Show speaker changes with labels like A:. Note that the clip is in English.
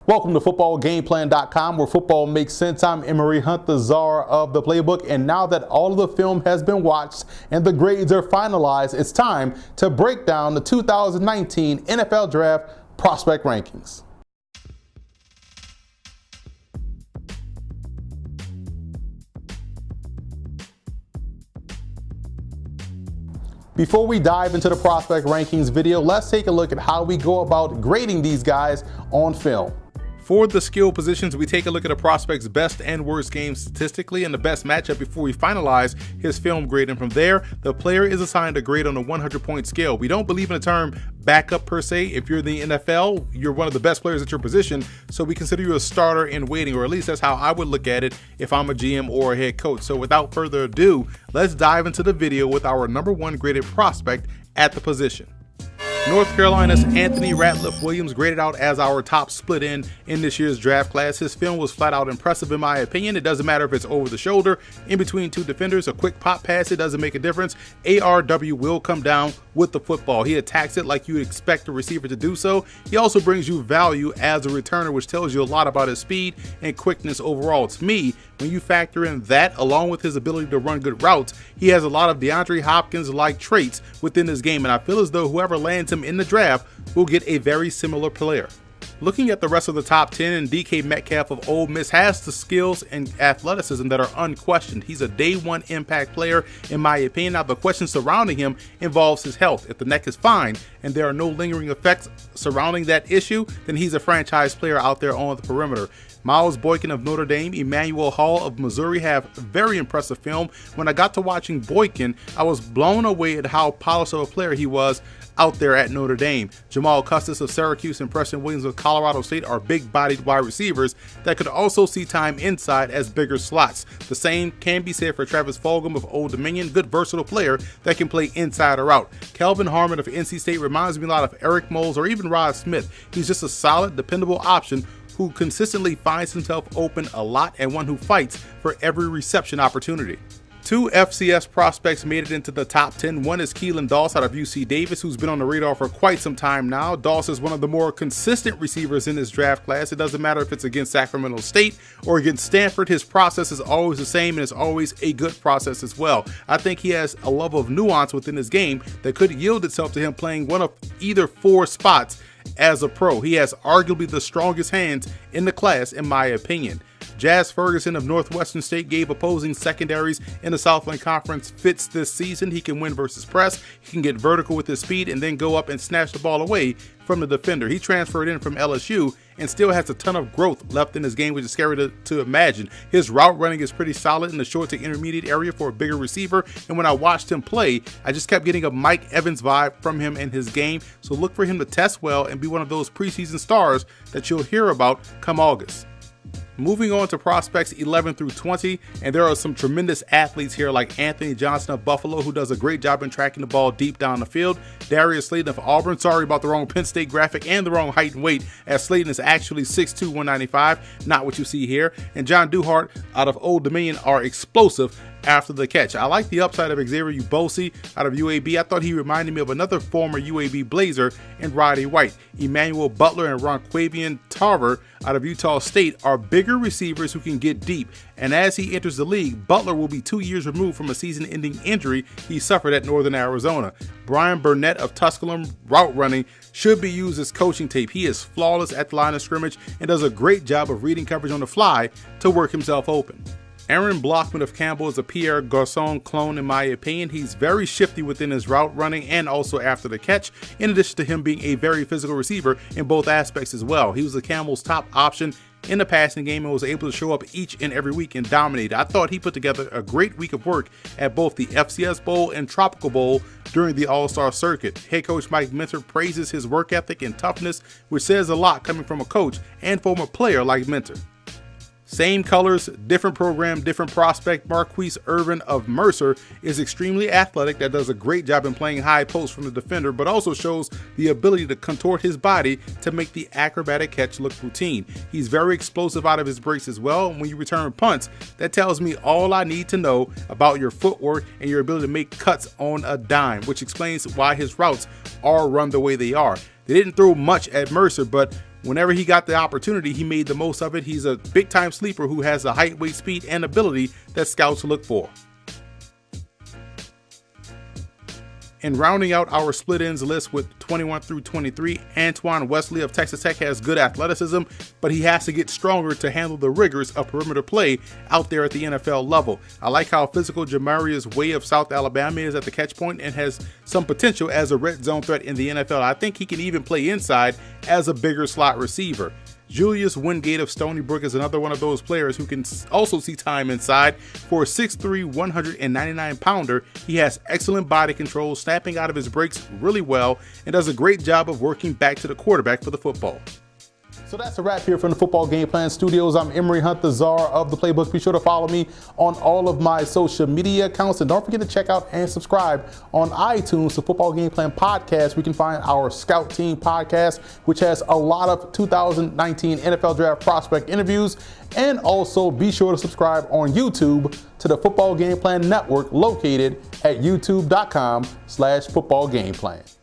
A: Welcome to footballgameplan.com, where football makes sense. I'm Emery Hunt, the czar of the playbook, and now that all of the film has been watched and the grades are finalized, it's time to break down the 2019 NFL Draft prospect rankings. Before we dive into the prospect rankings video, let's take a look at how we go about grading these guys on film. For the skill positions, we take a look at a prospect's best and worst games statistically and the best matchup before we finalize his film grade. And from there, the player is assigned a grade on a 100-point scale. We don't believe in the term backup per se. If you're in the NFL, you're one of the best players at your position, so we consider you a starter in waiting, or at least that's how I would look at it if I'm a GM or a head coach. So without further ado, let's dive into the video with our number one graded prospect at the position. North Carolina's Anthony Ratliff Williams graded out as our top split end in this year's draft class. His film was flat out impressive in my opinion. It doesn't matter if it's over the shoulder, in between two defenders, a quick pop pass, it doesn't make a difference. ARW will come down with the football. He attacks it like you would expect a receiver to do so. He also brings you value as a returner, which tells you a lot about his speed and quickness overall. To me, when you factor in that, along with his ability to run good routes, he has a lot of DeAndre Hopkins-like traits within his game, and I feel as though whoever lands him in the draft will get a very similar player. Looking at the rest of the top 10, and DK Metcalf of Ole Miss has the skills and athleticism that are unquestioned. He's a day one impact player in my opinion. Now the question surrounding him involves his health. If the neck is fine and there are no lingering effects surrounding that issue, then he's a franchise player out there on the perimeter. Miles Boykin of Notre Dame, Emmanuel Hall of Missouri have very impressive film. When I got to watching Boykin, I was blown away at how polished of a player he was out there at Notre Dame. Jamal Custis of Syracuse and Preston Williams of Colorado State are big-bodied wide receivers that could also see time inside as bigger slots. The same can be said for Travis Fulgham of Old Dominion, good versatile player that can play inside or out. Kelvin Harmon of NC State reminds me a lot of Eric Moles or even Rod Smith. He's just a solid, dependable option who consistently finds himself open a lot and one who fights for every reception opportunity. Two FCS prospects made it into the top 10. One is Keelan Doss out of UC Davis, who's been on the radar for quite some time now. Doss is one of the more consistent receivers in this draft class. It doesn't matter if it's against Sacramento State or against Stanford. His process is always the same, and it's always a good process as well. I think he has a level of nuance within his game that could yield itself to him playing one of either four spots as a pro. He has arguably the strongest hands in the class, in my opinion. Jazz Ferguson of Northwestern State gave opposing secondaries in the Southland Conference fits this season. He can win versus press, he can get vertical with his speed, and then go up and snatch the ball away from the defender. He transferred in from LSU and still has a ton of growth left in his game, which is scary to imagine. His route running is pretty solid in the short to intermediate area for a bigger receiver, and when I watched him play, I just kept getting a Mike Evans vibe from him in his game. So look for him to test well and be one of those preseason stars that you'll hear about come August. Moving on to prospects 11 through 20, and there are some tremendous athletes here like Anthony Johnson of Buffalo, who does a great job in tracking the ball deep down the field. Darius Slayton of Auburn, sorry about the wrong Penn State graphic and the wrong height and weight, as Slayton is actually 6'2", 195, not what you see here. And John Duhart out of Old Dominion are explosive after the catch. I like the upside of Xavier Ubosi out of UAB. I thought he reminded me of another former UAB Blazer in Roddy White. Emmanuel Butler and Ronquavian Tarver out of Utah State are bigger receivers who can get deep. And as he enters the league, Butler will be 2 years removed from a season-ending injury he suffered at Northern Arizona. Brian Burnett of Tusculum route running should be used as coaching tape. He is flawless at the line of scrimmage and does a great job of reading coverage on the fly to work himself open. Aaron Blockman of Campbell is a Pierre Garçon clone in my opinion. He's very shifty within his route running and also after the catch, in addition to him being a very physical receiver in both aspects as well. He was the Campbell's top option in the passing game and was able to show up each and every week and dominate. I thought he put together a great week of work at both the FCS Bowl and Tropical Bowl during the All-Star circuit. Head coach Mike Minter praises his work ethic and toughness, which says a lot coming from a coach and former player like Minter. Same colors, different program, different prospect. Marquise Irvin of Mercer is extremely athletic, that does a great job in playing high post from the defender, but also shows the ability to contort his body to make the acrobatic catch look routine. He's very explosive out of his breaks as well. And when you return punts, that tells me all I need to know about your footwork and your ability to make cuts on a dime, which explains why his routes are run the way they are. They didn't throw much at Mercer, but Whenever he got the opportunity, he made the most of it. He's a big-time sleeper who has the height, weight, speed, and ability that scouts look for. And rounding out our split ends list with 21 through 23, Antoine Wesley of Texas Tech has good athleticism, but he has to get stronger to handle the rigors of perimeter play out there at the NFL level. I like how physical Jamarius Way of South Alabama is at the catch point and has some potential as a red zone threat in the NFL. I think he can even play inside as a bigger slot receiver. Julius Wingate of Stony Brook is another one of those players who can also see time inside. For a 6'3", 199-pounder, he has excellent body control, snapping out of his breaks really well, and does a great job of working back to the quarterback for the football. So that's a wrap here from the Football Game Plan Studios. I'm Emory Hunt, the czar of the playbook. Be sure to follow me on all of my social media accounts. And don't forget to check out and subscribe on iTunes to Football Game Plan Podcast. We can find our Scout Team podcast, which has a lot of 2019 NFL Draft prospect interviews. And also be sure to subscribe on YouTube to the Football Game Plan Network, located at youtube.com/footballgameplan.